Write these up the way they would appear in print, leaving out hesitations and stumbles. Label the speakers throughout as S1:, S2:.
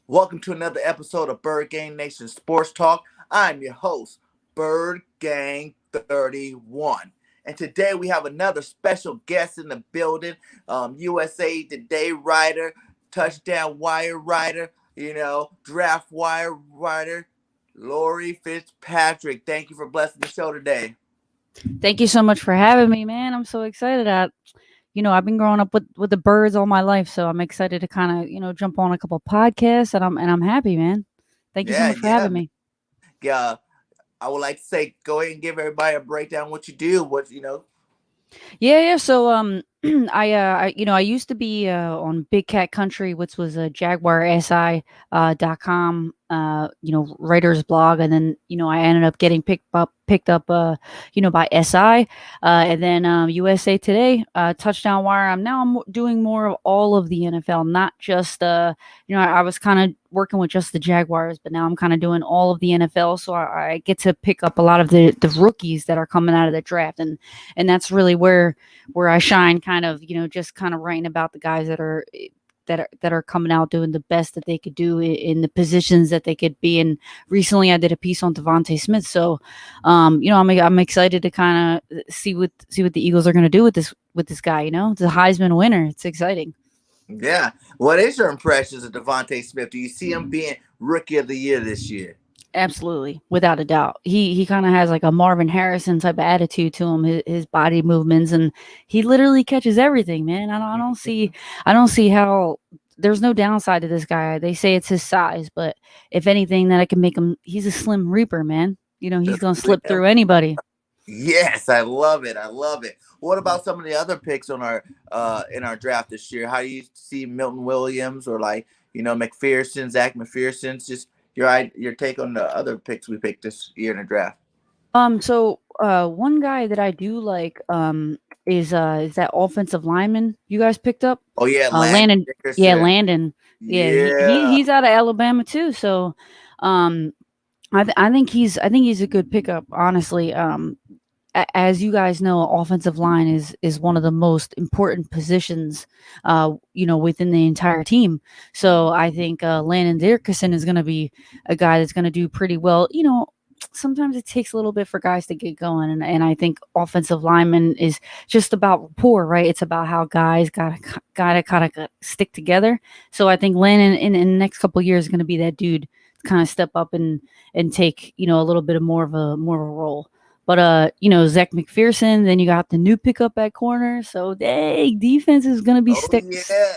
S1: Welcome to another episode of Birdgang Nation Sports Talk. I'm your host, Birdgang31. And today we have another special guest in the building, USA Today writer, touchdown wire writer, draft wire writer, LAURIE FITZPATRICK. Thank you for blessing the show today.
S2: Thank you so much for having me, man. I'm so excited. I've been growing up with the birds all my life, so I'm excited to kind of, jump on a couple podcasts, and I'm happy, man. Thank you so
S1: Yeah,
S2: much for
S1: yeah,
S2: having
S1: man.
S2: me.
S1: Yeah. I would like to say, go ahead and give everybody a breakdown what you do,
S2: Yeah. So I used to be on Big Cat Country, which was a JaguarSI writer's blog, and then I ended up getting picked up by SI, and then USA Today, Touchdown Wire. I'm doing more of all of the NFL, not just I was kind of working with just the Jaguars, but now I'm kind of doing all of the NFL, so I get to pick up a lot of the rookies that are coming out of the draft, and that's really where I shine, kind of, just kind of writing about the guys that are coming out doing the best that they could do in the positions that they could be in. Recently, I did a piece on Devontae Smith, so I'm excited to kind of see what the Eagles are going to do with this guy. It's a Heisman winner. It's exciting.
S1: Yeah. What is your impressions of Devontae Smith? Do you see him being rookie of the year this year?
S2: Absolutely, without a doubt. He kind of has like a Marvin Harrison type of attitude to him. His body movements, and he literally catches everything, man. I don't see how there's no downside to this guy. They say it's his size, but if anything, that I can make him. He's a slim reaper, man. He's
S1: The
S2: gonna slip
S1: slim.
S2: through anybody.
S1: Yes, I love it. I love it. What about some of the other picks on our in our draft this year? How do you see Milton Williams or McPherson, Zach McPherson's? Just your take on the other picks we picked this year in the draft.
S2: So one guy that I do like is that offensive lineman you guys picked up,
S1: Oh yeah, Landon
S2: Landon. Yeah,
S1: Dickerson.
S2: Landon. Yeah,
S1: Yeah.
S2: he's out of Alabama too. So, um, I think he's a good pickup. Honestly, as you guys know, offensive line is one of the most important positions, within the entire team. So I think Landon Dickerson is going to be a guy that's going to do pretty well. Sometimes it takes a little bit for guys to get going, and I think offensive lineman is just about rapport, right? It's about how guys gotta kind of stick together. So I think Landon in the next couple of years is going to be that dude to kind of step up and take a little bit of more of a role. But Zach McPherson, then you got the new pickup at corner. So dang, defense is gonna be
S1: Oh yeah.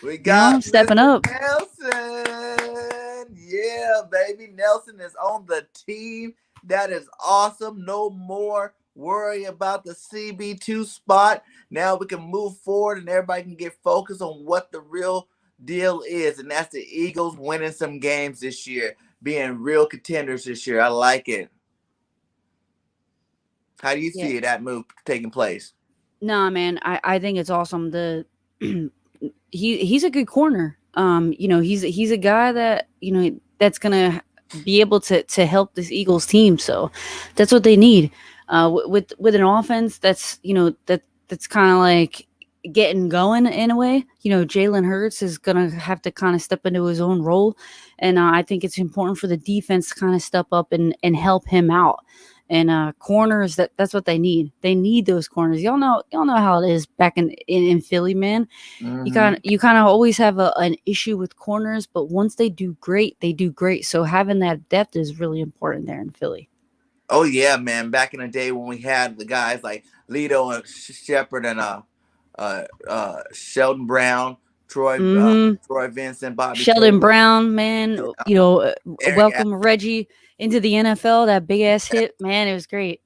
S1: We got
S2: stepping
S1: Mr.
S2: up.
S1: Nelson. Yeah, baby. Nelson is on the team. That is awesome. No more worry about the CB2 spot. Now we can move forward and everybody can get focused on what the real deal is. And that's the Eagles winning some games this year, being real contenders this year. I like it. How do you
S2: Yeah.
S1: see that move taking place?
S2: Nah, man, I think it's awesome. He's a good corner. He's a guy that that's gonna be able to help this Eagles team. So that's what they need. With an offense that's kind of like getting going in a way. Jalen Hurts is gonna have to kind of step into his own role, and I think it's important for the defense to kind of step up and help him out. And corners, that's what they need. They need those corners. Y'all know how it is back in Philly, man.
S1: Mm-hmm.
S2: You kind of always have an issue with corners, but once they do great, they do great. So having that depth is really important there in Philly.
S1: Oh yeah, man! Back in the day when we had the guys like Lito and Shepard and Sheldon Brown,
S2: Hmm.
S1: Troy Vincent, Bobby
S2: Sheldon
S1: Taylor,
S2: Brown, man,
S1: Eric.
S2: welcome Reggie into the NFL. That big ass hit, man, it was great.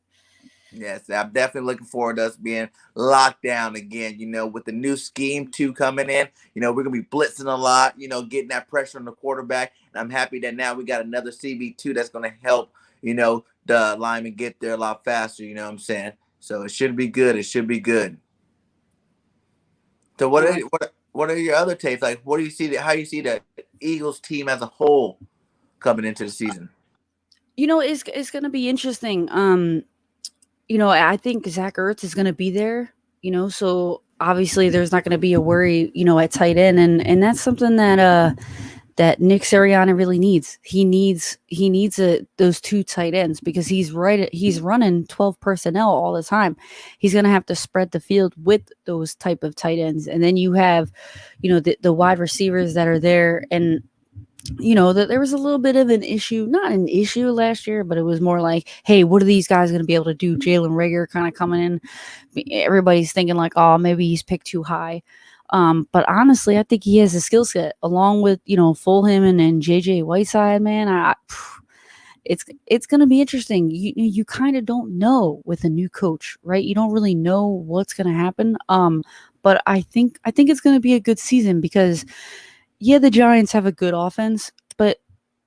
S1: Yes, I'm definitely looking forward to us being locked down again. With the new scheme two coming in, we're gonna be blitzing a lot. Getting that pressure on the quarterback. And I'm happy that now we got another CB2 that's gonna help. The linemen get there a lot faster. You know what I'm saying? So it should be good. It should be good. So
S2: No,
S1: what are your other takes? Like, what do you see? How you see the Eagles team as a whole coming into the season?
S2: it's gonna be interesting. I think Zach Ertz is gonna be there. So obviously there's not gonna be a worry, at tight end, and that's something that that Nick Sirianni really needs. He needs those two tight ends because he's running 12 personnel all the time. He's going to have to spread the field with those type of tight ends, and then you have, the wide receivers that are there. And that there was a little bit of an issue, not an issue last year, but it was more like, hey, what are these guys going to be able to do? Jalen Rager kind of coming in. Everybody's thinking like, oh, maybe he's picked too high. But honestly, I think he has a skill set along with, Fulham and JJ Whiteside, man. It's going to be interesting. You kind of don't know with a new coach, right? You don't really know what's going to happen. But I think it's going to be a good season because yeah, the Giants have a good offense, but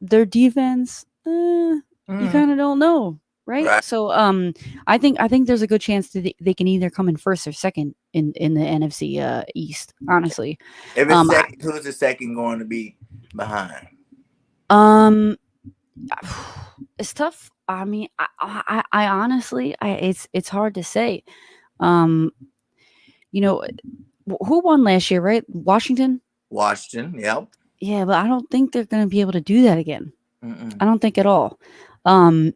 S2: their defense, you
S1: Mm,
S2: kind of don't know, right?
S1: right.
S2: So, I think there's a good chance that they can either come in first or second in the NFC East. Honestly,
S1: If it's
S2: um, I,
S1: second, who's the second going to be behind?
S2: um, it's tough. I mean, I honestly, it's hard to say. Um, you know, who won last year, right? Washington.
S1: Washington. Yep.
S2: Yeah, but I don't think they're going to be able to do that again.
S1: Mm-mm.
S2: I don't think at all. Um,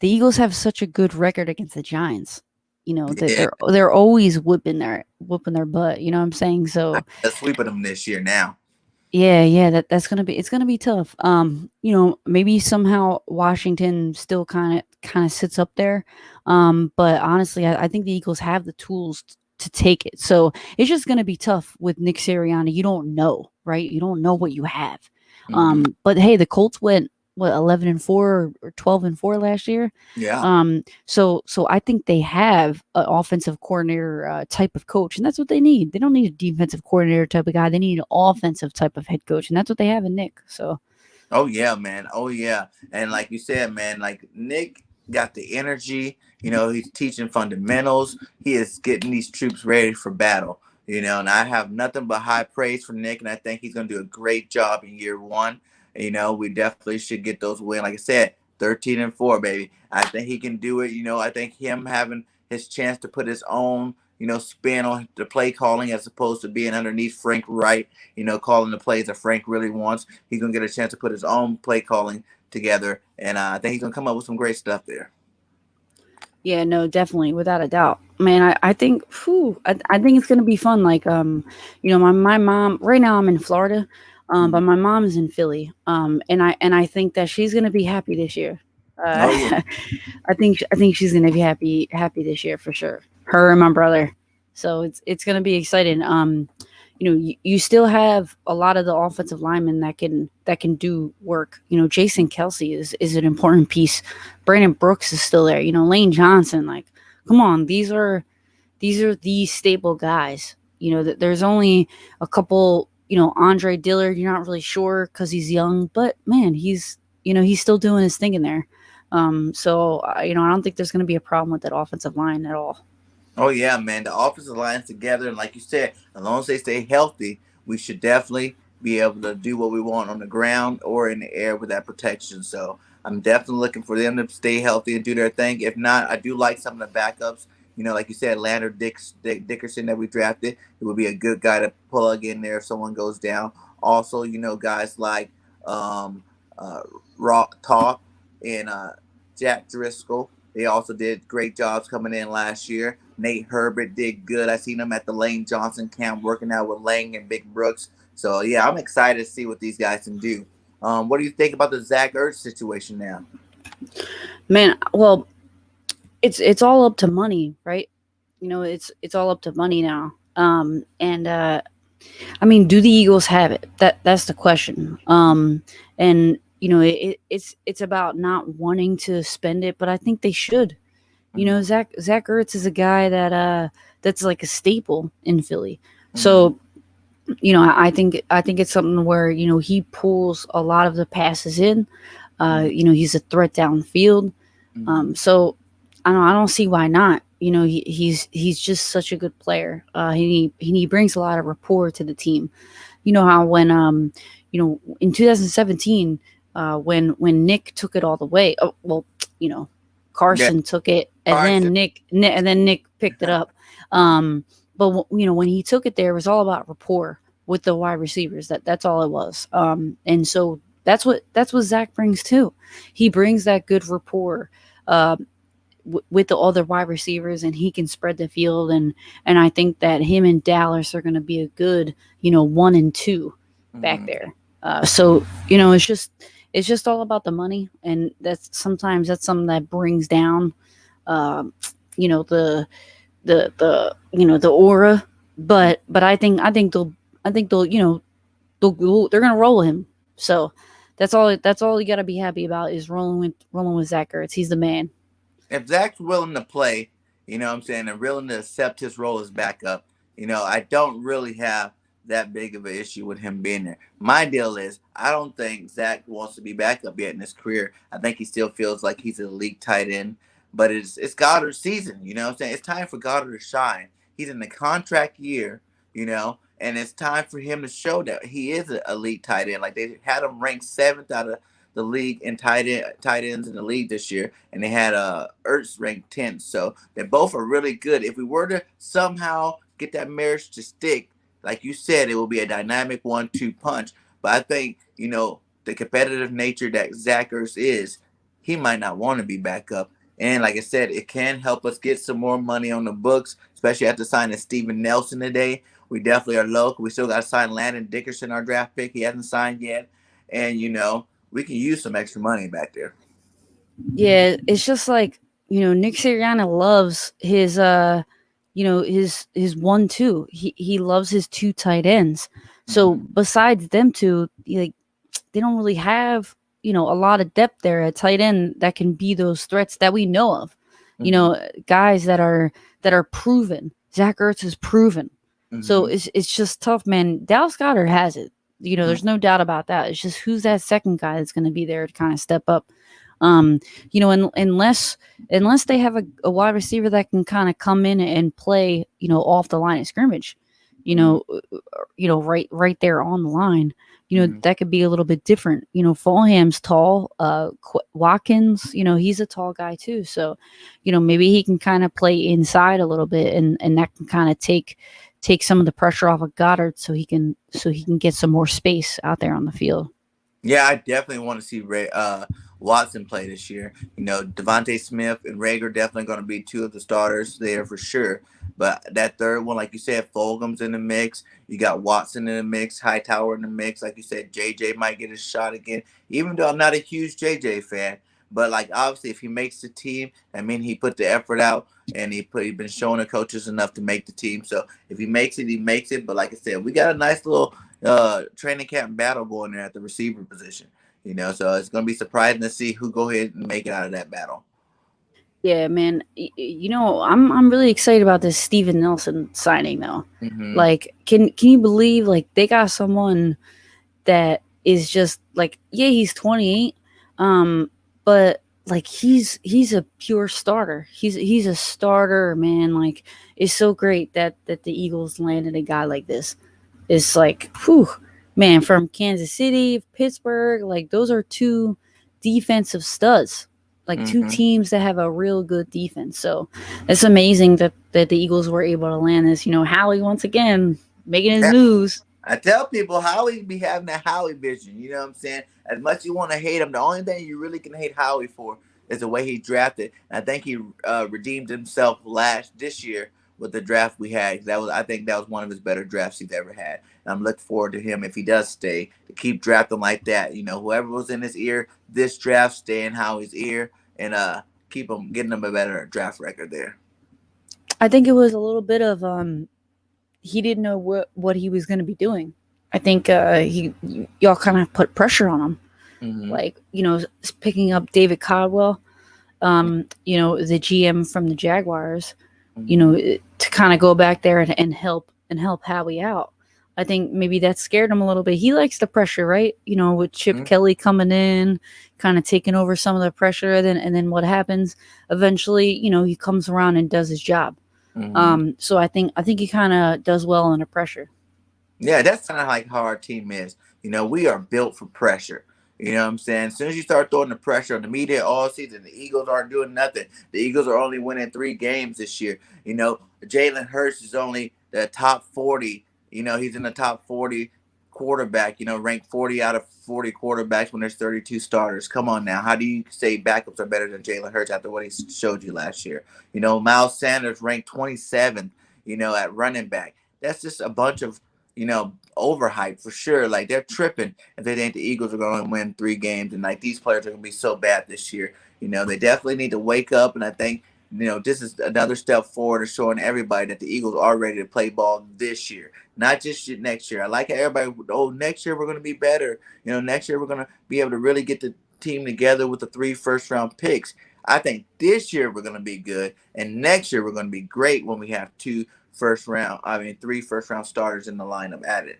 S2: the Eagles have such a good record against the Giants. That
S1: Yeah,
S2: they're always whooping their butt. You know what I'm saying? So
S1: they're sweeping them this year now.
S2: yeah, it's gonna be tough. Maybe somehow Washington still kind of sits up there. But honestly, I think the Eagles have the tools to take it. So it's just gonna be tough with Nick Sirianni. You don't know, right? You don't know what you have.
S1: Hmm.
S2: But hey, the Colts went what 11-4 or 12-4 last year.
S1: Yeah.
S2: So I think they have an offensive coordinator type of coach, and that's what they need. They don't need a defensive coordinator type of guy. They need an offensive type of head coach, and that's what they have in Nick. So
S1: Oh yeah, man. Oh yeah. And like you said, man, like Nick got the energy. He's teaching fundamentals. He is getting these troops ready for battle. And I have nothing but high praise for Nick, and I think he's going to do a great job in year one. We definitely should get those wins. Like I said, 13-4, baby. I think he can do it. I think him having his chance to put his own, spin on the play calling as opposed to being underneath Frank Wright, calling the plays that Frank really wants. He's gonna get a chance to put his own play calling together, and I think he's gonna come up with some great stuff there.
S2: yeah, no, definitely, without a doubt, man. I think it's gonna be fun. Like, my mom. Right now, I'm in Florida, but
S1: Mhm.
S2: my mom is in Philly. And I think that she's gonna be happy this year.
S1: Oh yeah.
S2: I think she's gonna be happy this year for sure. Her and my brother. So it's gonna be exciting. You still have a lot of the offensive linemen that can do work. Jason Kelsey is an important piece. Brandon Brooks is still there. Lane Johnson. Like, come on, these are the staple guys. That there's only a couple. Andre Dillard. You're not really sure because he's young, but man, he's still doing his thing in there. So I don't think there's going to be a problem with that offensive line at all.
S1: Oh yeah, man. The offensive line's together, and like you said, as long as they stay healthy, we should definitely be able to do what we want on the ground or in the air with that protection. So I'm definitely looking for them to stay healthy and do their thing. If not, I do like some of the backups. Like you said, Dickerson that we drafted, it would be a good guy to plug in there if someone goes down. Also, guys like um, uh, Rock Talk and Jack Driscoll. They also did great jobs coming in last year. Nate Herbert did good. I seen him at the Lane Johnson camp working out with Lang and Big Brooks. So yeah, I'm excited to see what these guys can do. What do you think about the Zach Ertz situation now?
S2: Man, well, it's all up to money, right? It's all up to money now. And I mean, do the Eagles have it? That's the question. And it's about not wanting to spend it, but I think they should.
S1: Mm-hmm.
S2: Zach Ertz is a guy that's like a staple in Philly.
S1: Mm-hmm.
S2: So I think it's something where he pulls a lot of the passes in. He's a threat downfield.
S1: Mm-hmm.
S2: So I don't see why not. He's just such a good player. He brings a lot of rapport to the team. How when in 2017 when Nick took it all the way. Oh well, you know
S1: Yeah.
S2: Carson took it,
S1: All
S2: and
S1: right.
S2: then Nick picked it up. But when he took it there, it was all about rapport. with the wide receivers. That's all it was. And so that's what Zach brings too. He brings that good rapport. Uh, with the other wide receivers, and he can spread the field, and I think that him and Dallas are going to be a good 1 and 2 back
S1: Mm-hmm.
S2: there. So it's just all about the money, and that's something that brings down um, the the aura. But I think they'll they're gonna roll him. So that's all you got to be happy about is rolling with Zach Ertz. He's the man.
S1: If Zach's willing to play, you know what I'm saying, and willing to accept his role as backup, I don't really have that big of an issue with him being there. My deal is, I don't think Zach wants to be backup yet in his career. I think he still feels like he's an elite tight end, but it's Goddard's season, you know what I'm saying? It's time for Goddard to shine. He's in the contract year, and it's time for him to show that he is an elite tight end. Like they had him ranked seventh out of the league in tight ends in the league this year, and they had Ertz ranked 10th. So they both are really good. If we were to somehow get that marriage to stick, like you said, it will be a dynamic 1-2 punch. But I think the competitive nature that Zach Ertz is, he might not want to be back up. And like I said, it can help us get some more money on the books, especially after signing Steven Nelson today. We definitely are low. We still got to sign Landon Dickerson, our draft pick. He hasn't signed yet. And, we can use some extra money back there.
S2: Yeah, it's just like Nick Sirianni loves his 1-2. He loves his two tight ends. So
S1: Mm-hmm.
S2: besides them two, like they don't really have a lot of depth there at tight end that can be those threats that we know of.
S1: Mm-hmm.
S2: Guys that are proven. Zach Ertz is proven. So
S1: Mm-hmm.
S2: it's just tough, man. Dallas Goedert has it. There's no doubt about that. It's just who's that second guy that's going to be there to kind of step up. Um, unless they have a wide receiver that can kind of come in and play, off the line of scrimmage, you
S1: Mm-hmm.
S2: know, right there on the line.
S1: Mm-hmm.
S2: That could be a little bit different. Fulham's tall. Watkins, he's a tall guy too. So, maybe he can kind of play inside a little bit, and that can kind of take some of the pressure off of Goddard, so he can get some more space out there on the field.
S1: Yeah, I definitely want to see Watson play this year. Devontae Smith and Rager definitely going to be two of the starters there for sure. But that third one, like you said, Fulgham's in the mix. You got Watson in the mix, Hightower in the mix. Like you said, JJ might get a shot again. Even though I'm not a huge JJ fan, but like obviously if he makes the team, I mean he put the effort out and he been showing the coaches enough to make the team. So if he makes it, he makes it. But like I said, we got a nice little training camp battle going there at the receiver position. So it's going to be surprising to see who go ahead and make it out of that battle.
S2: Yeah, man. I'm really excited about this Steven Nelson signing though.
S1: Mm-hmm.
S2: Like, can you believe like they got someone that is just like, yeah, he's 28, but like he's a pure starter. He's a starter, man. Like, it's so great that the Eagles landed a guy like this. It's like, whew, man, from Kansas City, Pittsburgh, like those are two defensive studs, like two
S1: Mm-hmm.
S2: teams that have a real good defense. So it's amazing that the Eagles were able to land this. Howie once again making his
S1: Yeah.
S2: moves.
S1: I tell people Howie be having that Howie vision. You know what I'm saying? As much as you want to hate him, the only thing you really can hate Howie for is the way he drafted. And I think he redeemed himself this year with the draft we had. I think that was one of his better drafts he's ever had. And I'm looking forward to him if he does stay to keep drafting like that. Whoever was in his ear this draft, stay in Howie's ear and keep him getting him a better draft record there.
S2: I think it was a little bit of he didn't know what he was going to be doing. I think y'all kind of put pressure on him,
S1: Mm-hmm.
S2: like picking up David Caldwell, the GM from the Jaguars,
S1: Mm-hmm.
S2: to kind of go back there and help Howie out. I think maybe that scared him a little bit. He likes the pressure, right? With Chip Kelly coming in, kind of taking over some of the pressure. And then what happens? Eventually, he comes around and does his job.
S1: Mm-hmm.
S2: So I think he kind of does well under pressure.
S1: Yeah, that's kind of like how our team is. We are built for pressure. You know what I'm saying? As soon as you start throwing the pressure on the media all season, the Eagles aren't doing nothing. The Eagles are only winning 3 games this year. Jalen Hurts is only the top 40, He's in the top 40 quarterback, ranked 40 out of 40 quarterbacks when there's 32 starters. Come on now. How do you say backups are better than Jalen Hurts after what he showed you last year? Miles Sanders ranked 27th, at running back. That's just a bunch of, overhype for sure. Like, they're tripping if they think the Eagles are going to win 3 games. And, like, these players are going to be so bad this year. They definitely need to wake up. And I think, this is another step forward of showing everybody that the Eagles are ready to play ball this year, not just next year. I like how everybody, next year we're going to be better. Next year we're going to be able to really get the team together with the 3 first-round picks. I think this year we're going to be good, and next year we're going to be great when we have 3 first-round starters in the lineup added.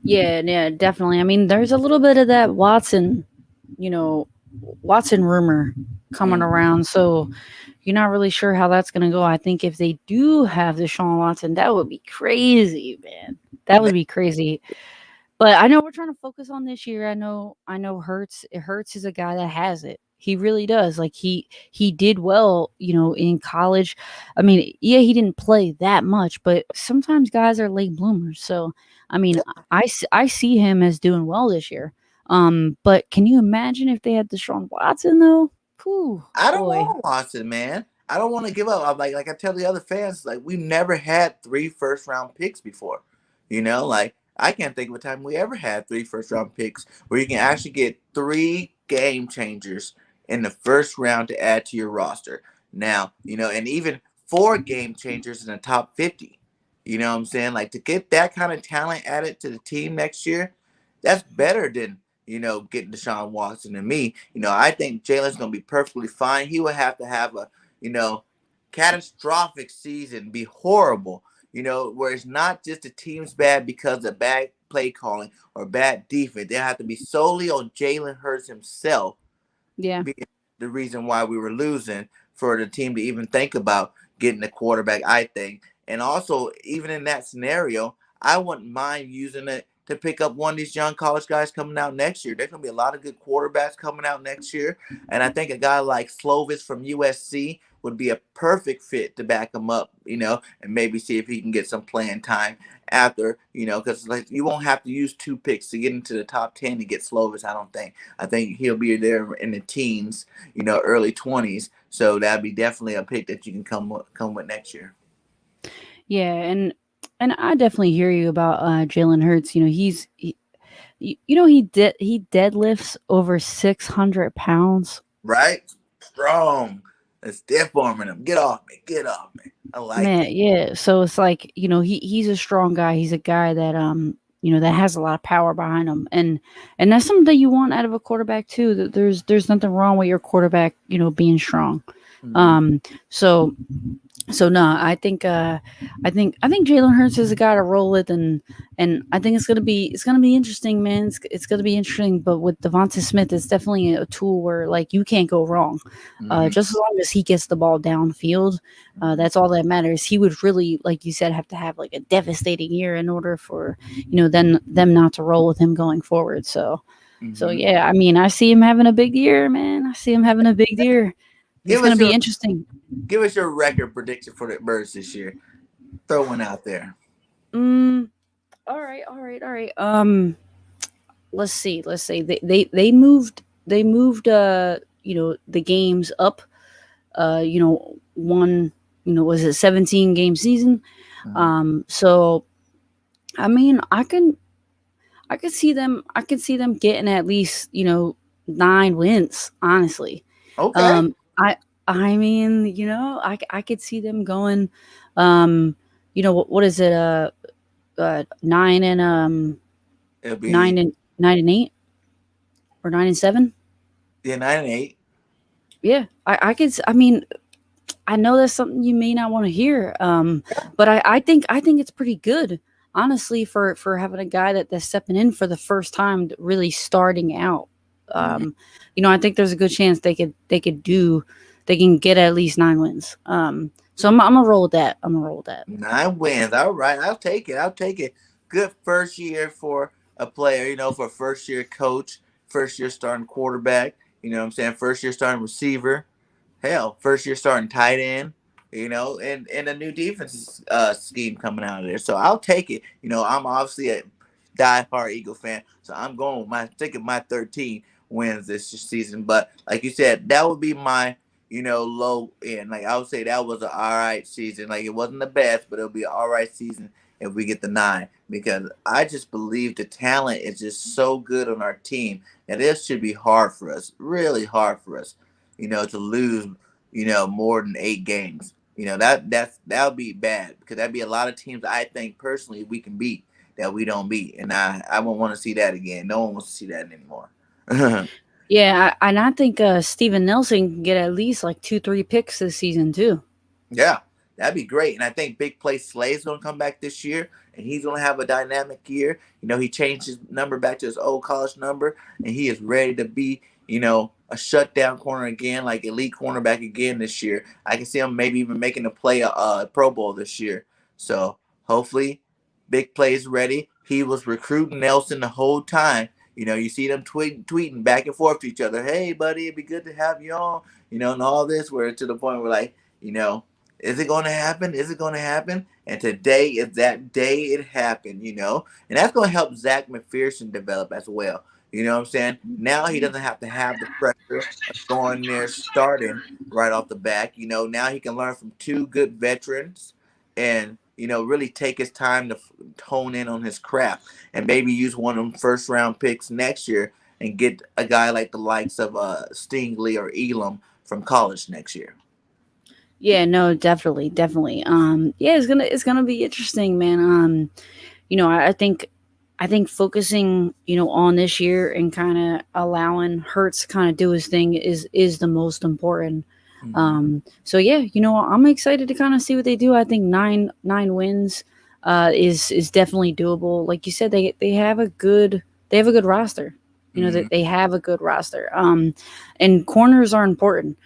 S2: Yeah, definitely. I mean, there's a little bit of that you know, Watson rumor coming around. So you're not really sure how that's going to go. I think if they do have Deshaun Watson, that would be crazy, man. That would be crazy. But I know we're trying to focus on this year. I know Hurts is a guy that has it. He really does. Like he did well, in college. I mean, yeah, he didn't play that much, but sometimes guys are late bloomers. So, I mean, I see him as doing well this year. But can you imagine if they had Deshaun Watson though? Cool,
S1: I don't
S2: boy.
S1: want Watson, man. I don't want to give up. I'm like I tell the other fans, like, we've never had 3 first-round picks before. Like, I can't think of a time we ever had 3 first-round picks where you can actually get 3 game changers in the first round to add to your roster. Now, and even 4 game changers in the top 50. You know what I'm saying? Like, to get that kind of talent added to the team next year, that's better than getting Deshaun Watson and me. I think Jalen's going to be perfectly fine. He would have to have a, catastrophic season, be horrible, where it's not just the team's bad because of bad play calling or bad defense. They have to be solely on Jalen Hurts himself
S2: Yeah.
S1: being the reason why we were losing for the team to even think about getting a quarterback, I think. And also, even in that scenario, I wouldn't mind using it to pick up one of these young college guys coming out next year. There's going to be a lot of good quarterbacks coming out next year. And I think a guy like Slovis from USC would be a perfect fit to back him up, and maybe see if he can get some playing time after, because like, you won't have to use 2 picks to get into the top 10 to get Slovis, I don't think. I think he'll be there in the teens, early 20s. So that'd be definitely a pick that you can come with next year.
S2: Yeah, and I definitely hear you about Jalen Hurts. He deadlifts over 600 pounds.
S1: Right? Strong. It's stiff arming him. Get off me. Get off me. I like
S2: Man,
S1: it.
S2: yeah. So it's like, he's a strong guy. He's a guy that that has a lot of power behind him. And that's something that you want out of a quarterback too. That there's nothing wrong with your quarterback, being strong.
S1: Mm-hmm.
S2: Um so So no, I think Jalen Hurts is a guy to roll with, and I think it's gonna be interesting, man. It's gonna be interesting, but with Devonta Smith, it's definitely a tool where like you can't go wrong.
S1: Mm-hmm.
S2: Just as long as he gets the ball downfield, that's all that matters. He would really, like you said, have to have like a devastating year in order for them not to roll with him going forward. So
S1: Mm-hmm.
S2: yeah, I mean, I see him having a big year, man. I see him having a big year. It's
S1: Give
S2: gonna
S1: us
S2: be
S1: your
S2: interesting.
S1: give us your record prediction for the Birds this year. Throw one out there.
S2: Mm, all right. Let's see. Let's see. They moved the games up. One was it 17 game season.
S1: Mm-hmm.
S2: So I mean, I could see them getting at least 9 wins. Honestly,
S1: Okay.
S2: um, I mean, I could see them going. Um, what is it? 9 and
S1: It'll be
S2: 9 and 8 or 9 and 7.
S1: 9-8.
S2: Yeah, I mean, I know that's something you may not want to hear, but I think it's pretty good, honestly, for having a guy that's stepping in for the first time, really starting out.
S1: Mm-hmm.
S2: Um, I think there's a good chance they can get at least 9 wins. So I'm gonna roll with that. I'm gonna roll with that.
S1: 9 wins. All right. I'll take it. I'll take it. Good first year for a player, for a first year coach, first year starting quarterback, you know what I'm saying? First year starting receiver. Hell, first year starting tight end. and a new defense scheme coming out of there. So I'll take it. I'm obviously a diehard Eagle fan, so I'm going with taking my 13 wins this season. But like you said, that would be my low end. Like I would say that was an all right season. Like it wasn't the best, but it'll be an all right season if we get the 9, because I just believe the talent is just so good on our team that this should be hard for us, really hard for us, to lose, more than 8 games. That would be bad, because that'd be a lot of teams I think personally we can beat that we don't beat, and I won't want to see that again. No one wants to see that anymore.
S2: Yeah, and I think Steven Nelson can get at least like 2-3 picks this season too.
S1: Yeah, that'd be great. And I think Big Play Slay's gonna come back this year, and he's gonna have a dynamic year. He changed his number back to his old college number, and he is ready to be, a shutdown corner again, like elite cornerback again this year. I can see him maybe even making a play Pro Bowl this year. So hopefully, Big Play is ready. He was recruiting Nelson the whole time. You see them tweeting back and forth to each other. Hey, buddy, it'd be good to have you on. And all this. Where to the point where like, is it going to happen? Is it going to happen? And today is that day it happened, And that's going to help Zach McPherson develop as well. You know what I'm saying? Now he doesn't have to have the pressure of going there starting right off the back. Now he can learn from 2 good veterans and, really take his time to hone in on his craft and maybe use one of them first round picks next year and get a guy like the likes of Stingley or Elam from college next year.
S2: Yeah, no, definitely, definitely. Yeah, it's gonna be interesting, man. I think focusing, on this year and kind of allowing Hurts kind of do his thing is the most important. So yeah, I'm excited to kind of see what they do. I think nine wins is definitely doable. Like you said, they have a good roster.
S1: Mm-hmm.
S2: That they have a good roster. And corners are important.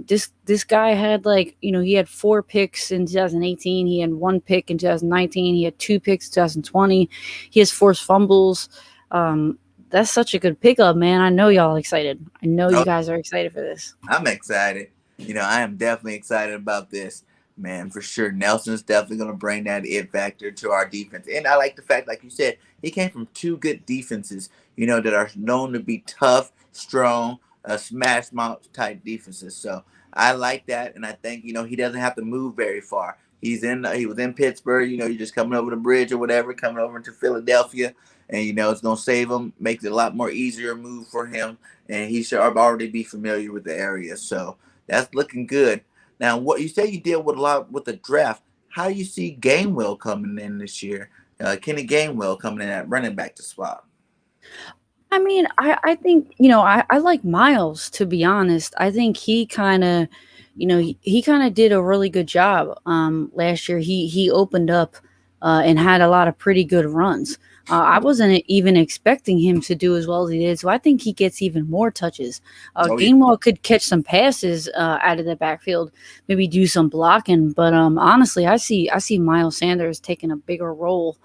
S2: This guy had he had 4 picks in 2018. He had 1 pick in 2019. He had 2 picks in 2020. He has forced fumbles. That's such a good pickup, man. I know y'all excited. I know you
S1: Oh,
S2: guys are excited for this.
S1: I'm excited. I am definitely excited about this, man, for sure. Nelson's definitely going to bring that it factor to our defense. And I like the fact, like you said, he came from 2 good defenses, that are known to be tough, strong, smash mouth type defenses. So I like that. And I think, he doesn't have to move very far. He was in Pittsburgh, you're just coming over the bridge or whatever, coming over to Philadelphia. And, it's going to save him, make it a lot more easier move for him. And he should already be familiar with the area. So that's looking good. Now, what you say you deal with a lot with the draft. How do you see Gainwell coming in this year? Kenny Gainwell coming in at running back to spot.
S2: I mean, I think, I like Miles, to be honest. I think he kind of, he kind of did a really good job last year. He opened up and had a lot of pretty good runs. I wasn't even expecting him to do as well as he did, so I think he gets even more touches.
S1: Oh yeah,
S2: Gainwell could catch some passes out of the backfield, maybe do some blocking, but honestly, I see Miles Sanders taking a bigger role,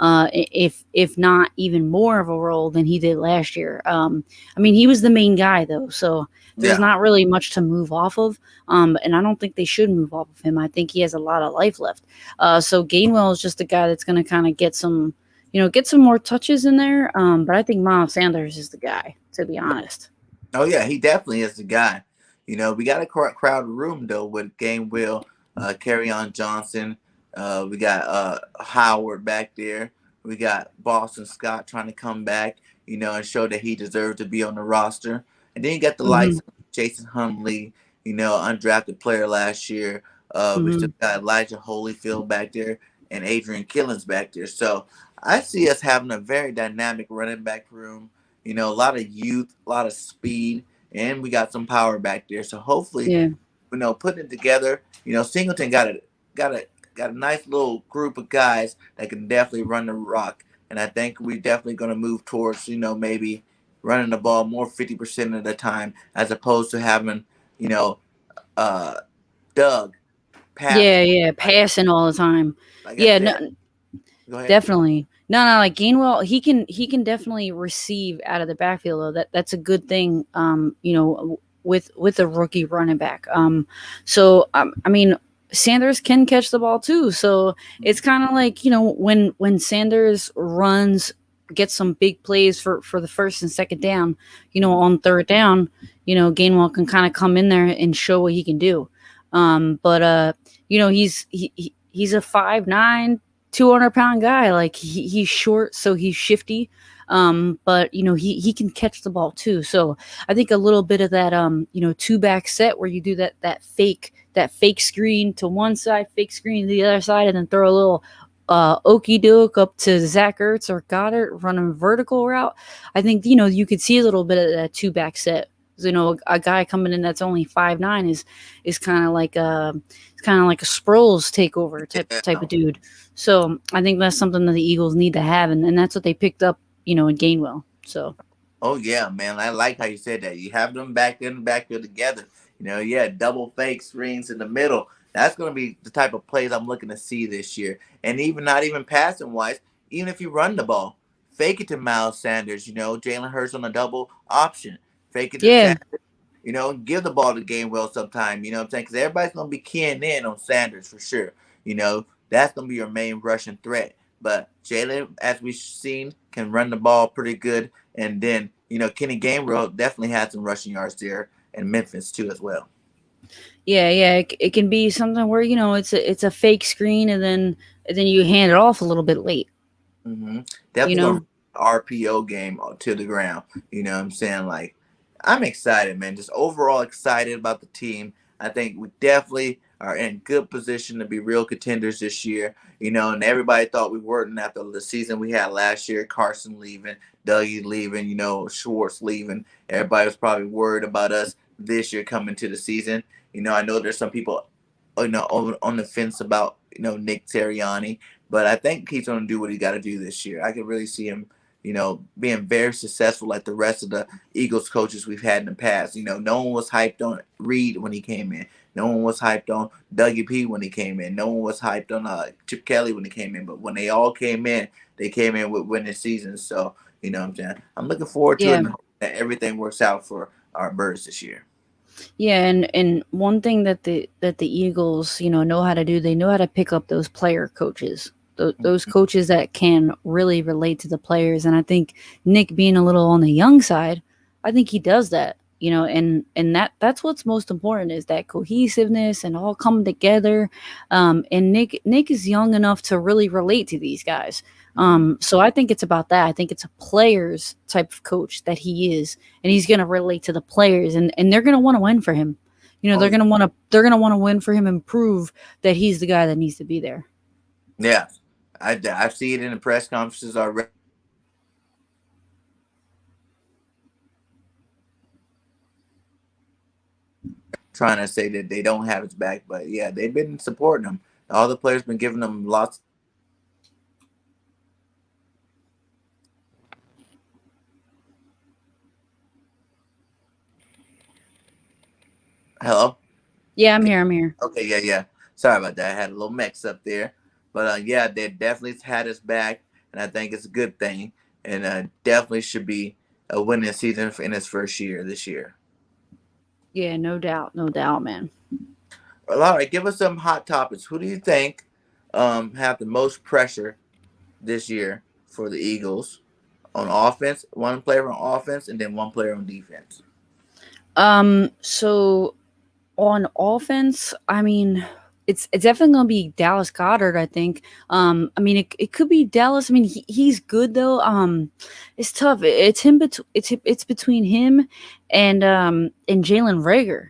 S2: if not even more of a role than he did last year. I mean, he was the main guy though, so there's
S1: yeah.
S2: not really much to move off of. And I don't think they should move off of him. I think he has a lot of life left. So Gainwell is just a guy that's going to kind of get some more touches in there. But I think Miles Sanders is the guy, to be honest.
S1: Oh yeah, he definitely is the guy. We got a crowded room though with Gainwell, on Johnson. We got Howard back there. We got Boston Scott trying to come back, and show that he deserved to be on the roster. And then you got the likes
S2: Hmm.
S1: of Jason Humley, undrafted player last year. We still
S2: Hmm.
S1: got Elijah Holyfield back there and Adrian Killens back there. So I see us having a very dynamic running back room. A lot of youth, a lot of speed, and we got some power back there. So hopefully,
S2: Yeah.
S1: putting it together. Singleton got a nice little group of guys that can definitely run the rock. And I think we're definitely going to move towards, maybe running the ball more 50% of the time, as opposed to having, you know, uh, Doug
S2: Yeah,
S1: passing
S2: yeah,
S1: like
S2: passing all the time.
S1: like I
S2: Yeah, no,
S1: said. Go ahead.
S2: definitely. No, no, like Gainwell, he can definitely receive out of the backfield though. That's a good thing. With a rookie running back. So I mean, Sanders can catch the ball too. So it's
S1: Mhm.
S2: kind of like, when Sanders runs, gets some big plays for the first and second down,
S1: Mhm.
S2: on third down, Gainwell can kind of come in there and show what he can do. But he's a 5'9", 200-pound guy. Like he's short, so he's shifty. But he can catch the ball too. So I think a little bit of that two back set where you do that fake screen to one side, fake screen to the other side, and then throw a little okey doke up to Zach Ertz or Goddard running vertical route. I think you could see a little bit of that two back set. A guy coming in that's only 5'9" is kind of like a Sproles takeover type
S1: Yeah.
S2: of dude. So I think that's something that the Eagles need to have, and that's what they picked up, in Gainwell. So
S1: Oh yeah, man. I like how you said that. You have them back in the backfield together. Yeah, double fake screens in the middle. That's gonna be the type of plays I'm looking to see this year. And even not even passing wise, even if you run the ball, fake it to Miles Sanders, Jalen Hurts on a double option. Fake it to
S2: yeah,
S1: Sanders, give the ball to Gainwell sometime, you know what I'm saying? Because everybody's gonna be keying in on Sanders for sure. That's gonna be your main rushing threat. But Jalen, as we've seen, can run the ball pretty good. And then, Kenny Gainwell definitely had some rushing yards there in Memphis too as well.
S2: yeah. It can be something where it's a fake screen, and then you hand it off a little bit late.
S1: Hmm.
S2: You
S1: Definitely gonna
S2: know.
S1: RPO game to the ground. You know what I'm saying? Like, I'm excited, man. Just overall excited about the team. I think we definitely are in good position to be real contenders this year. And everybody thought we weren't after the season we had last year. Carson leaving, Dougie leaving, Schwartz leaving. Everybody was probably worried about us this year coming to the season. I know there's some people, on the fence about, Nick Sirianni, but I think he's going to do what he got to do this year. I can really see him, being very successful like the rest of the Eagles coaches we've had in the past. No one was hyped on Reed when he came in. No one was hyped on Dougie P when he came in. No one was hyped on Chip Kelly when he came in. But when they all came in, they came in with winning seasons. So, what I'm saying? I'm looking forward to it
S2: Yeah.
S1: and hope that everything works out for our Birds this year.
S2: Yeah, and one thing that the Eagles, know how to do, they know how to pick up those player coaches. Those coaches that can really relate to the players, and I think Nick being a little on the young side, I think he does that. And that's what's most important is that cohesiveness and all coming together. And Nick is young enough to really relate to these guys.
S1: Mm-hmm.
S2: So I think it's about that. I think it's a players type of coach that he is, and he's going to relate to the players, and they're going to want to win for him.
S1: Oh,
S2: They're going to want to win for him and prove that he's the guy that needs to be there.
S1: yeah. I see it in the press conferences already. Trying to say that they don't have his back, but yeah, they've been supporting him. All the players been giving him lots. Hello.
S2: Yeah, I'm here. I'm here.
S1: Okay, yeah, yeah. Sorry about that. I had a little mix up there, but yeah, they definitely had his back, and I think it's a good thing, and definitely should be a winning season in his first year this year.
S2: Yeah, no doubt, man.
S1: Well, all right, give us some hot topics. Who do you think have the most pressure this year for the Eagles on offense? One player on offense, and then one player on defense.
S2: So on offense, I mean, it's definitely gonna be Dallas Goddard. I think. I mean, it could be Dallas. I mean, he's good though. It's tough. It's him. It's between him and Jalen Rager.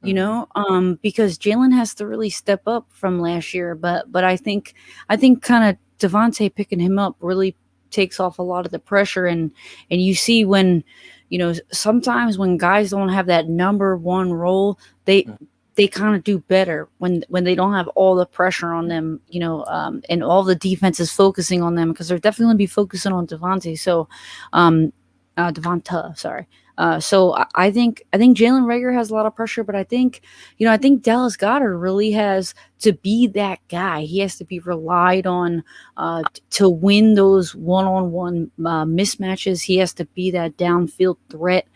S1: Mm-hmm.
S2: Because Jalen has to really step up from last year. But I think kind of Devontae picking him up really takes off a lot of the pressure, and you see when sometimes when guys don't have that number one role, they kind of do better when they don't have all the pressure on them, and all the defense is focusing on them because they're definitely going to be focusing on Devontae. So, Devonta, sorry. So I think Jalen Rager has a lot of pressure, but I think Dallas Goddard really has to be that guy. He has to be relied on to win those one-on-one mismatches. He has to be that downfield threat.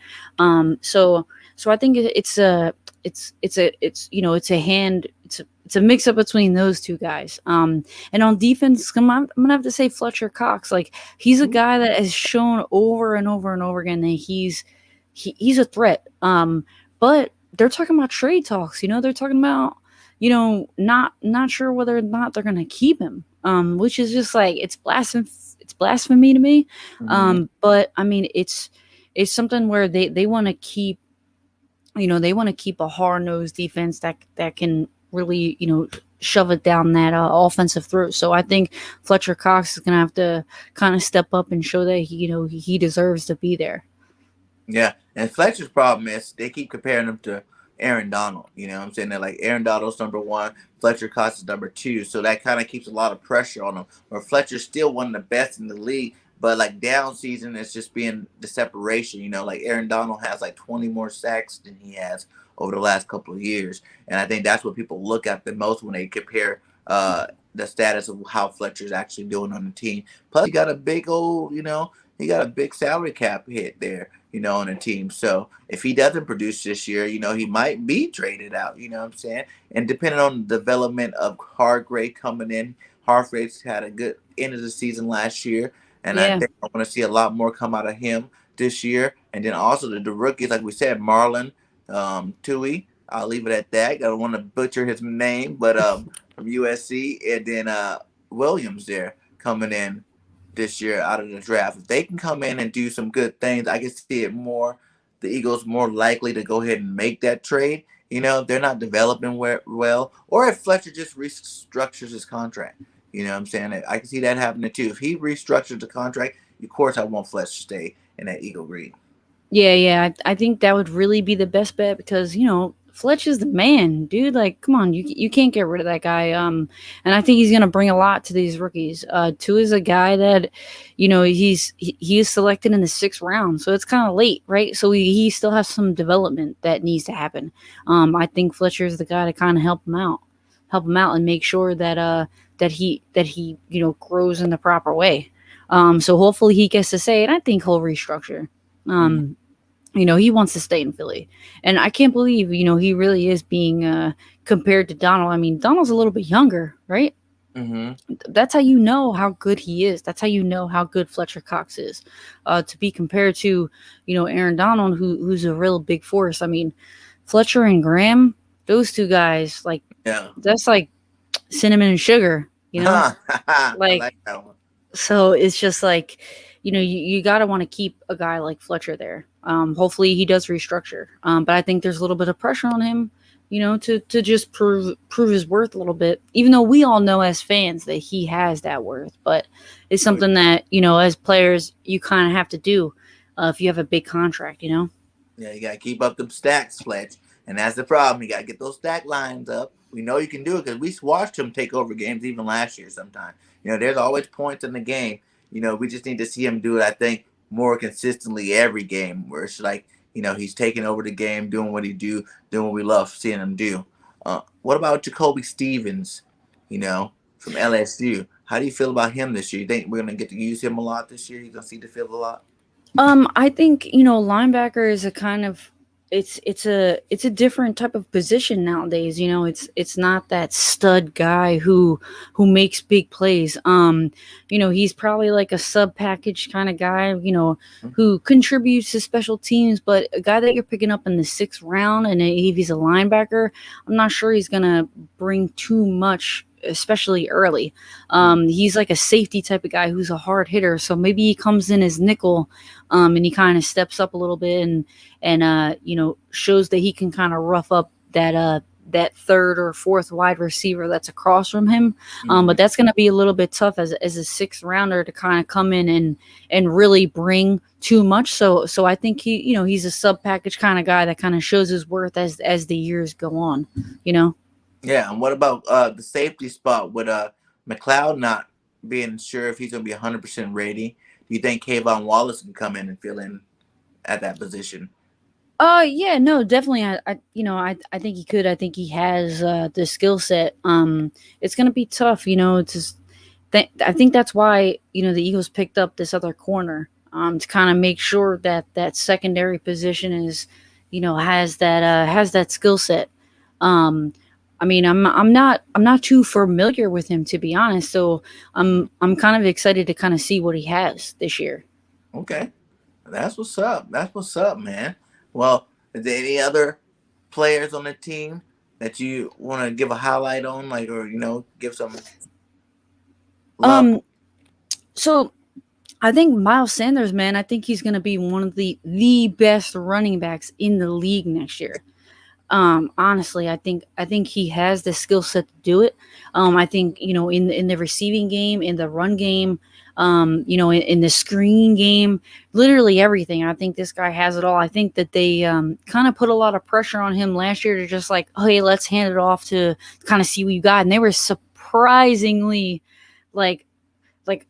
S2: So I think it's a hand it's a mix up between those two guys. And on defense, I'm gonna have to say Fletcher Cox. Like he's a guy that has shown over and over and over again that he's a threat. But they're talking about trade talks. They're talking about not sure whether or not they're gonna keep him. Which is just like it's blasphemy to me.
S1: Mm-hmm.
S2: But I mean it's something where they want to keep they want to keep a hard nosed defense that can really shove it down that offensive throat. So I think Fletcher Cox is gonna have to kind of step up and show that he deserves to be there.
S1: Yeah, and Fletcher's problem is they keep comparing him to Aaron Donald. You know what I'm saying? They're like Aaron Donald's number one, Fletcher Cox is number two. So that kind of keeps a lot of pressure on him. Where Fletcher's still one of the best in the league, but like down season, it's just being the separation. Like Aaron Donald has like 20 more sacks than he has over the last couple of years. And I think that's what people look at the most when they compare the status of how Fletcher's actually doing on the team. Plus, he got a big old, he got a big salary cap hit there, on the team. So if he doesn't produce this year, he might be traded out, you know what I'm saying? And depending on the development of Hargrave coming in, Hargrave's had a good end of the season last year. And I
S2: Yeah.
S1: think I want to see a lot more come out of him this year. And then also the rookies, like we said, Marlon Tui. I'll leave it at that. I don't want to butcher his name, but from USC. And then Williams there coming in this year out of the draft. If they can come in and do some good things, I can see it more. The Eagles more likely to go ahead and make that trade. If they're not developing well, or if Fletcher just restructures his contract. You know what I'm saying? I can see that happening too. If he restructures the contract, of course I want Fletcher to stay in that Eagle green.
S2: Yeah. I think that would really be the best bet because Fletch is the man, dude. Like, come on, you can't get rid of that guy. And I think he's gonna bring a lot to these rookies. Two is a guy that, he is selected in the 6th round, so it's kind of late, right? So he still has some development that needs to happen. I think Fletcher is the guy to kind of help him out, and make sure that he grows in the proper way. So hopefully he gets to say it. I think he'll restructure.
S1: Mm-hmm.
S2: He wants to stay in Philly. And I can't believe, he really is being compared to Donald. I mean, Donald's a little bit younger, right?
S1: Mm-hmm.
S2: That's how you know how good he is. That's how you know how good Fletcher Cox is. To be compared to, Aaron Donald, who's a real big force. I mean, Fletcher and Graham, those two guys, like,
S1: Yeah.
S2: that's like cinnamon and sugar,
S1: I
S2: Like,
S1: like that one.
S2: so it's just like, you got to want to keep a guy like Fletcher there. Hopefully he does restructure. But I think there's a little bit of pressure on him, to just prove his worth a little bit. Even though we all know as fans that he has that worth, but it's something that as players you kind of have to do if you have a big contract.
S1: Yeah, you gotta keep up them stacks, Fletch. And that's the problem. You gotta get those stack lines up. We know you can do it because we watched him take over games even last year sometime. There's always points in the game. We just need to see him do it, I think, more consistently every game where it's like, he's taking over the game, doing what he do, doing what we love seeing him do. What about Jacoby Stevens, from LSU? How do you feel about him this year? You think we're gonna get to use him a lot this year? You gonna see the field a lot?
S2: I think linebacker is a kind of it's a different type of position nowadays. It's not that stud guy who makes big plays. He's probably like a sub package kind of guy. Who contributes to special teams, but a guy that you're picking up in the 6th round, and if he's a linebacker, I'm not sure he's gonna bring too much, especially early. He's like a safety type of guy who's a hard hitter. So maybe he comes in as nickel, and he kind of steps up a little bit and shows that he can kind of rough up that 3rd or 4th wide receiver that's across from him. But that's going to be a little bit tough as a 6th rounder to kind of come in and really bring too much. So I think he's a sub package kind of guy that kind of shows his worth as the years go on.
S1: Yeah, and what about the safety spot with McLeod not being sure if he's going to be 100% ready? Do you think Kayvon Wallace can come in and fill in at that position?
S2: Yeah, no, definitely. I think he could. I think he has the skill set. It's gonna be tough. I think that's why the Eagles picked up this other corner. To kind of make sure that secondary position is, has that skill set. I mean, I'm not too familiar with him, to be honest. So I'm kind of excited to kind of see what he has this year.
S1: Okay, that's what's up. That's what's up, man. Well, is there any other players on the team that you want to give a highlight on, like, or give some love?
S2: Um, so I think Miles Sanders, man, I think he's going to be one of the best running backs in the league next year. Honestly, I think he has the skill set to do it. I think in the receiving game, in the run game, in the screen game, literally everything. I think this guy has it all. I think that they kind of put a lot of pressure on him last year to just like, oh, hey, let's hand it off to kind of see what you got, and they were surprisingly like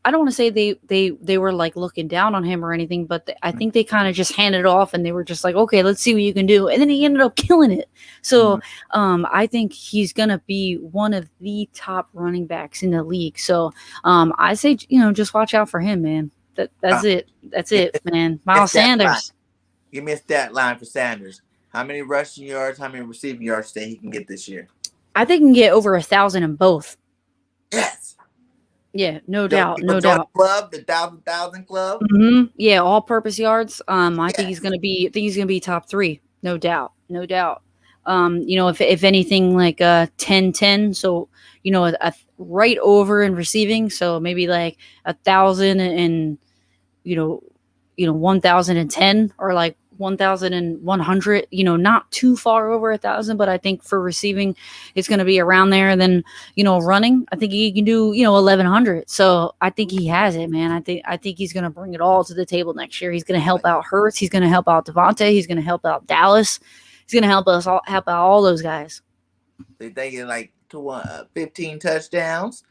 S2: I don't want to say they were like looking down on him or anything, but I think they kind of just handed it off and they were just like, okay, let's see what you can do, and then he ended up killing it. So
S1: Mhm.
S2: I think he's gonna be one of the top running backs in the league. So I say just watch out for him, man. That's
S1: Uh,
S2: it. That's
S1: give
S2: it,
S1: me
S2: man.
S1: a
S2: Miles
S1: stat line.
S2: Sanders.
S1: Give me a stat line for Sanders. How many rushing yards? How many receiving yards do you think he can get this year?
S2: I think he can get over 1,000 in both.
S1: Yes.
S2: Yeah, no
S1: So
S2: doubt,
S1: you gonna
S2: no
S1: join
S2: doubt.
S1: the club, the thousand club?
S2: Yeah, all-purpose yards. I think he's
S1: Yes.
S2: gonna be. I think he's gonna be top three, no doubt, no doubt. If anything like 10-10, so right over in receiving, so maybe like 1,000 and you know 1,010 or like 1,100, not too far over 1,000, but I think for receiving it's going to be around there. And then running, I think he can do 1,100. So I think he has it, man. I think he's going to bring it all to the table next year. He's going to help out Hurts, he's going to help out Devontae, he's going to help out Dallas, he's going to help out all those guys.
S1: They thinking like 15 touchdowns.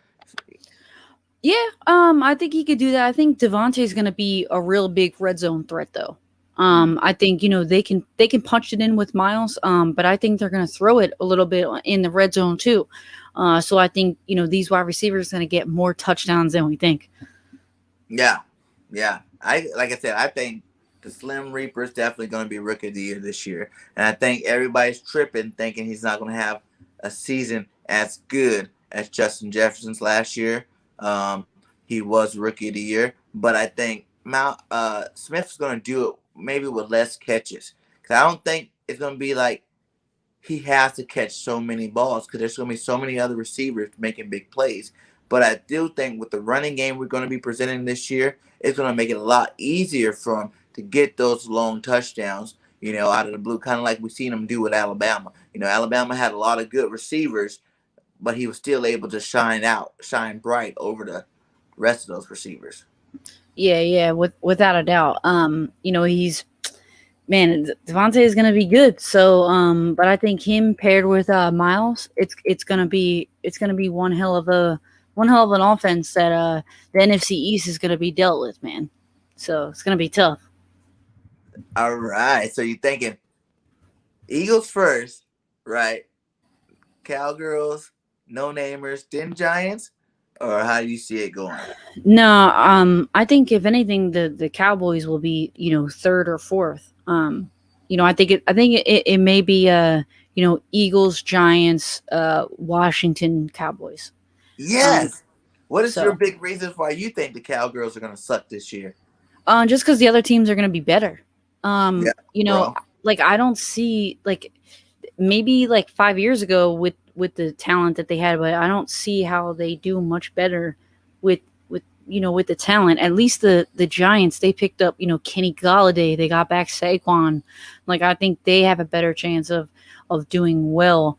S2: Yeah, I think he could do that. I think Devontae's going to be a real big red zone threat, though.
S1: Mm.
S2: I think they can punch it in with Miles, but I think they're going to throw it a little bit in the red zone too. So I think these wide receivers are going to get more touchdowns than we think.
S1: Yeah, yeah. Like I said, I think the Slim Reaper is definitely going to be Rookie of the Year this year, and I think everybody's tripping, thinking he's not going to have a season as good as Justin Jefferson's last year. Um, he was Rookie of the Year, but I think Mount Smith's going to do it maybe with less catches, because I don't think it's going to be like he has to catch so many balls because there's going to be so many other receivers making big plays. But I do think with the running game we're going to be presenting this year, it's going to make it a lot easier for him to get those long touchdowns, out of the blue, kind of like we've seen him do with Alabama. Alabama had a lot of good receivers, but he was still able to shine bright over the rest of those receivers.
S2: Yeah, without a doubt. He's man, Devontae is going to be good. So, but I think him paired with Miles, it's gonna be one hell of an offense that the NFC East is going to be dealt with, man. So it's going to be tough.
S1: All right. So you're thinking Eagles first, right? Cowgirls, no namers, then Giants, or how do you see it going?
S2: No, I think if anything, the Cowboys will be third or fourth. I think it may be Eagles, Giants, Washington, Cowboys. Um,
S1: Yes. What is your
S2: so
S1: big reason why you think the Cowgirls are going to suck this year?
S2: just because the other teams are going to be better.
S1: Yeah, bro.
S2: Like I don't see like maybe like 5 years ago with the talent that they had, but I don't see how they do much better with the talent. At least the Giants, they picked up Kenny Galladay, they got back Saquon. Like I think they have a better chance of doing well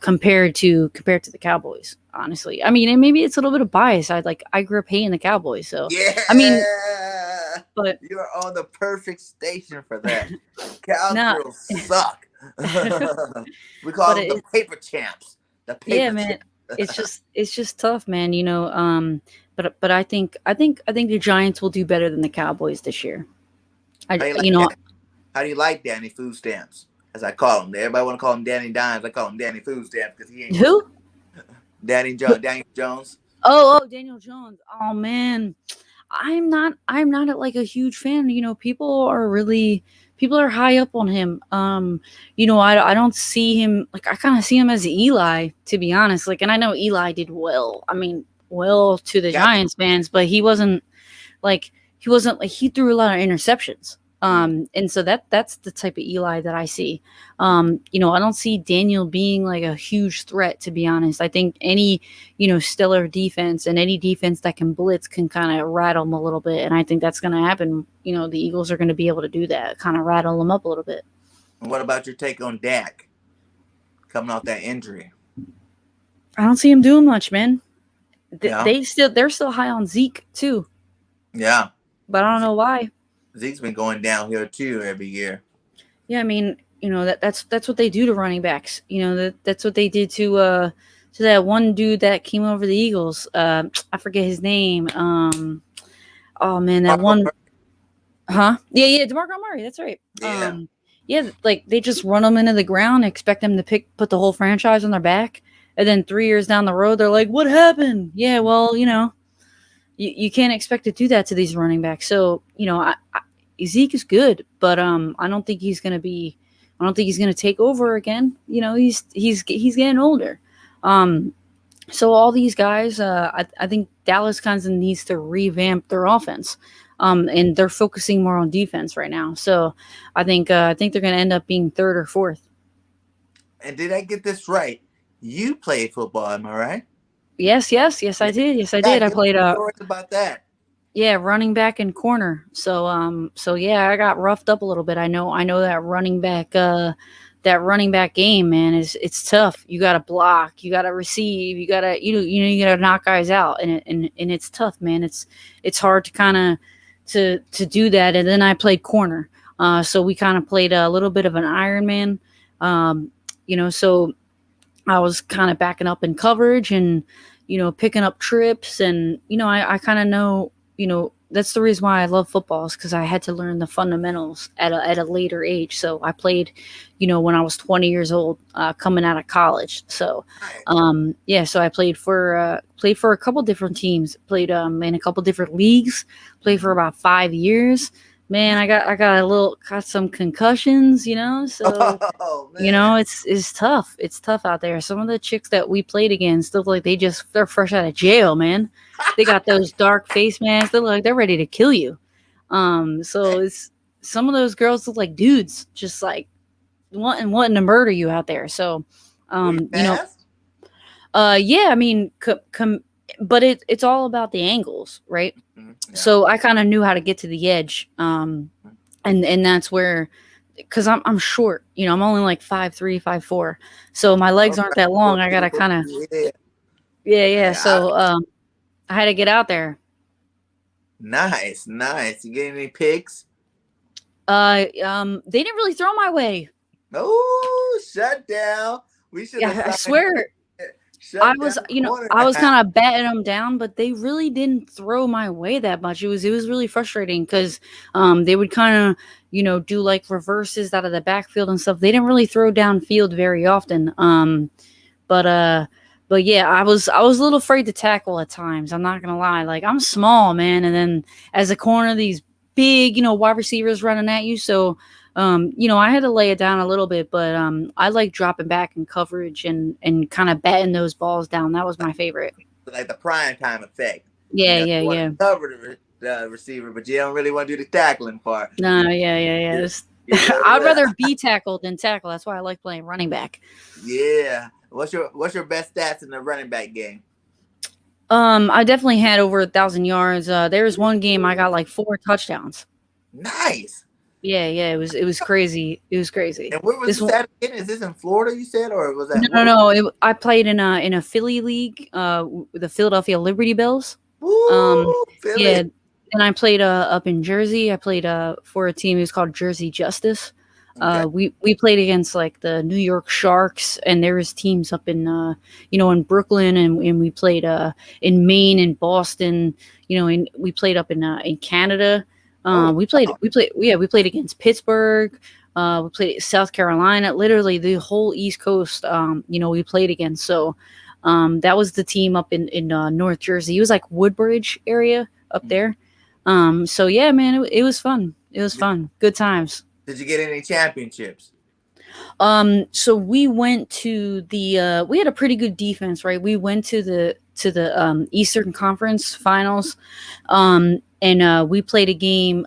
S2: compared to the Cowboys. Honestly, I mean, and maybe it's a little bit of bias. I grew up hating the Cowboys, so I mean,
S1: Yeah.
S2: but
S1: You're on the perfect station for that.
S2: not.
S1: Cowgirls suck. We call
S2: But
S1: them the
S2: it,
S1: paper champs. The
S2: yeah,
S1: paper
S2: man,
S1: champs.
S2: it's just tough, man. But I think the Giants will do better than the Cowboys this year.
S1: How
S2: I
S1: do you
S2: you
S1: like
S2: know
S1: Danny? How do you like Danny Food Stamps? As I call him. Everybody want to call him Danny Dimes. I call him Danny Food Stamps because he ain't
S2: who?
S1: Daniel Jones.
S2: Daniel Jones. Oh man, I'm not like a huge fan. People are really people are high up on him. I don't see him like I kind of see him as Eli, to be honest. Like, and I know Eli did well. I mean, well to the
S1: Got
S2: Giants fans, but like he wasn't like he threw a lot of interceptions. And so that's the type of Eli that I see. I don't see Daniel being like a huge threat, to be honest. I think any, stellar defense and any defense that can blitz can kind of rattle them a little bit. And I think that's going to happen. The Eagles are going to be able to do that, kind of rattle them up a little bit.
S1: And what about your take on Dak coming off that injury?
S2: I don't see him doing much, man.
S1: Yeah.
S2: They're still high on Zeke too.
S1: Yeah.
S2: But I don't know why.
S1: Zeke's been going downhill too every year.
S2: Yeah, I mean, that's what they do to running backs. That's what they did to that one dude that came over the Eagles. I forget his name. Oh man, that one. Huh? Yeah, DeMarco Murray. That's right.
S1: Yeah.
S2: Like they just run them into the ground, expect them to put the whole franchise on their back, and then 3 years down the road, they're like, "What happened?" Yeah, well, you can't expect to do that to these running backs. So, Zeke is good, but I don't think he's going to take over again. He's getting older. So all these guys, I think Dallas kind of needs to revamp their offense. And they're focusing more on defense right now. So I think they're going to end up being third or fourth.
S1: And did I get this right? You played football, am I right?
S2: Yes, I did. Yes, I did. I played
S1: stories about that.
S2: Yeah, running back and corner. So yeah, I got roughed up a little bit. I know that running back game, man, it's tough. You got to block, you got to receive, you got to you got to knock guys out, and it's tough, man. It's hard to kind of to do that. And then I played corner. So we kind of played a little bit of an Iron Man. So I was kind of backing up in coverage and picking up trips, and I kind of know. That's the reason why I love football, is because I had to learn the fundamentals at a later age. So I played, when I was 20 years old, coming out of college. So, so I played for a couple different teams, played in a couple different leagues, played for about 5 years. Man, I got some concussions, so, it's tough. It's tough out there. Some of the chicks that we played against look like they're fresh out of jail, man. They got those dark face masks. They look like they're ready to kill you. So it's some of those girls look like dudes, just like wanting to murder you out there. So, yeah, I mean, but it's all about the angles, right? Yeah. So I kind of knew how to get to the edge. And that's where, cause I'm short, I'm only like 5'3", 5'4". So my legs aren't that long. I got to kind of, yeah. So, I had to get out there.
S1: Nice. You get any picks?
S2: They didn't really throw my way.
S1: Oh, shut down. We should.
S2: Yeah, I swear. I was kind of batting them down, but they really didn't throw my way that much. It was really frustrating because they would kind of do like reverses out of the backfield and stuff. They didn't really throw downfield very often. But yeah, I was a little afraid to tackle at times. I'm not gonna lie. Like, I'm small, man, and then as a corner, these big, wide receivers running at you. So, I had to lay it down a little bit, but I like dropping back in coverage and kind of batting those balls down. That was my favorite.
S1: Like the prime time effect.
S2: Yeah.
S1: Cover the receiver, but you don't really want to do the tackling part.
S2: No, yeah. I'd rather be tackled than tackle. That's why I like playing running back.
S1: Yeah. What's your best stats in the running back game?
S2: I definitely had over 1,000 yards. There was one game I got like 4 touchdowns.
S1: Nice.
S2: Yeah. It was crazy. It was crazy.
S1: And where was this at again? Is this in Florida, you said, or was that?
S2: No. I played in a Philly league, with the Philadelphia Liberty Bells.
S1: Woo, Philly.
S2: Yeah. And I played up in Jersey. I played for a team. It was called Jersey Justice. Okay. We played against like the New York Sharks, and there was teams up in in Brooklyn, and we played in Maine and Boston, and we played up in Canada. We played against Pittsburgh. We played South Carolina, literally the whole East Coast. We played against. So that was the team up in North Jersey. It was like Woodbridge area up there. So yeah, man, it was fun. It was fun. Good times.
S1: Did you get any championships?
S2: So we went to the we had a pretty good defense, right? We went to the Eastern Conference Finals, and we played a game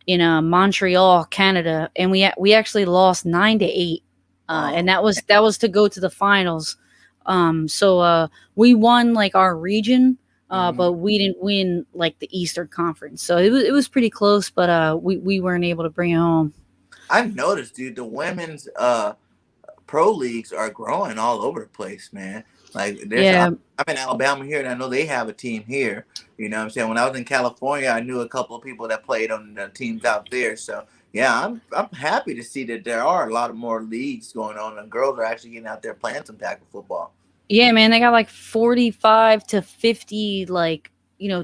S2: in Montreal, Canada, and we actually lost 9-8, and
S1: Oh,
S2: that was to go to the finals. So we won like our region,
S1: mhm.
S2: but we didn't win like the Eastern Conference. So it was pretty close, but we weren't able to bring it home.
S1: I've noticed, dude, the women's pro leagues are growing all over the place, man. Like
S2: Yeah,
S1: I'm in Alabama here, and I know they have a team here. You know what I'm saying? When I was in California, I knew a couple of people that played on the teams out there. So yeah, I'm happy to see that there are a lot of more leagues going on, and girls are actually getting out there playing some tackle football.
S2: yeah, man, they got like 45 to 50 like,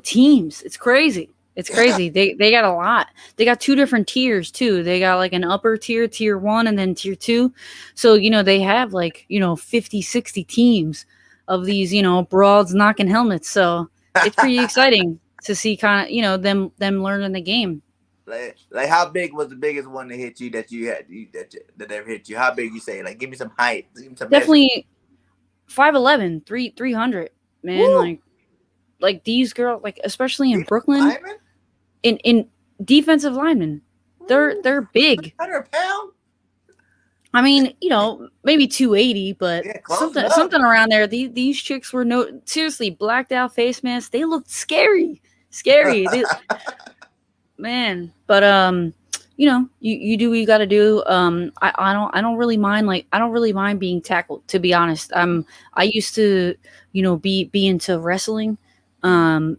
S2: teams. It's crazy. It's
S1: Yeah.
S2: crazy. They got a lot. They got two different tiers too. They got like an upper tier, tier 1, and then tier 2. So, they have like, 50, 60 teams of these, broads knocking helmets. So, it's pretty exciting to see kind of, them learning the game.
S1: Like how big was the biggest one that hit you that you had that ever hit you? How big you say? Like, give me some height, give me some measure.
S2: Definitely 5'11", 300, man,
S1: Woo!
S2: like these girls, like especially in
S1: Defensive
S2: Brooklyn,
S1: lineman?
S2: in defensive linemen.
S1: Woo!
S2: They're big.
S1: 300 pounds?
S2: I mean, maybe 280, but
S1: Yeah, close enough.
S2: something around there. These chicks were no seriously blacked out face masks. They looked scary, scary. Man, but you do what you got to do. I don't really mind, like I don't really mind being tackled, to be honest. I used to be into wrestling. I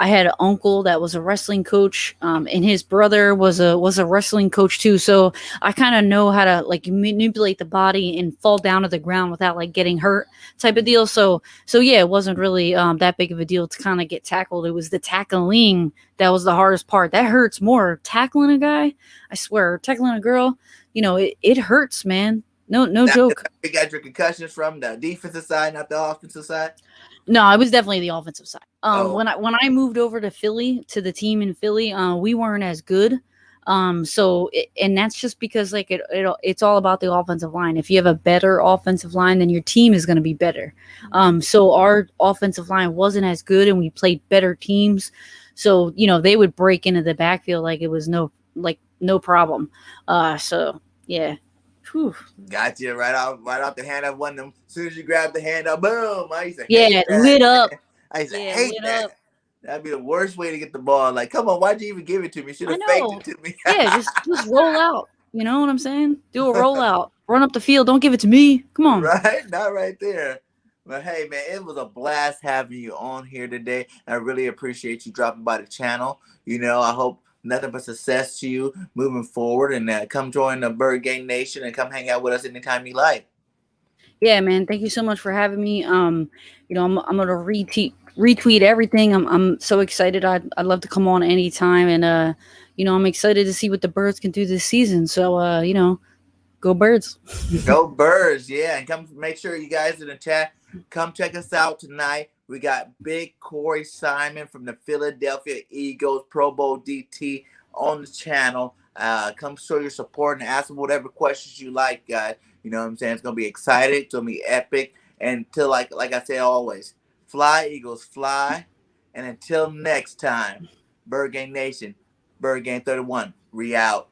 S2: had an uncle that was a wrestling coach, and his brother was a wrestling coach too. So I kind of know how to like manipulate the body and fall down to the ground without like getting hurt, type of deal. So yeah, it wasn't really that big of a deal to kind of get tackled. It was the tackling that was the hardest part. That hurts more. Tackling a guy, I swear, tackling a girl, it hurts, man. No
S1: Now, is
S2: joke.
S1: that where you got your concussions from? The defensive side, not the offensive side?
S2: No, I was definitely the offensive side.
S1: Oh,
S2: When I moved over to Philly, to the team in Philly, we weren't as good. And that's just because like it's all about the offensive line. If you have a better offensive line, then your team is going to be better. So our offensive line wasn't as good, and we played better teams. So they would break into the backfield like it was no problem. So yeah. Whew.
S1: got you right off the hand of one of them. As soon as you grab the hand up, boom. I used to hate
S2: Yeah,
S1: that.
S2: lit up.
S1: I used to
S2: Yeah,
S1: hate
S2: lit
S1: that.
S2: up.
S1: That'd be the worst way to get the ball. Like, come on, why'd you even give it to me? You should
S2: I
S1: have faked it
S2: know.
S1: to me.
S2: Yeah, just roll out. You know what I'm saying? Do a rollout. Run up the field. Don't give it to me. Come on.
S1: Right? Not right there. But hey, man, it was a blast having you on here today. I really appreciate you dropping by the channel. I hope nothing but success to you moving forward, and come join the Birdgang Nation and come hang out with us anytime you like.
S2: Yeah, man. Thank you so much for having me. I'm gonna retweet everything. I'm so excited. I'd love to come on anytime, and I'm excited to see what the Birds can do this season. So go Birds.
S1: Go Birds, yeah. And come make sure you guys in the chat, come check us out tonight. We got Big Corey Simon from the Philadelphia Eagles, Pro Bowl DT on the channel. Come show your support and ask them whatever questions you like, guys. You know what I'm saying? It's gonna be exciting, it's gonna be epic. And until like I say always, fly Eagles, fly. And until next time, Bird Gang Nation, Bird Gang 31, re out.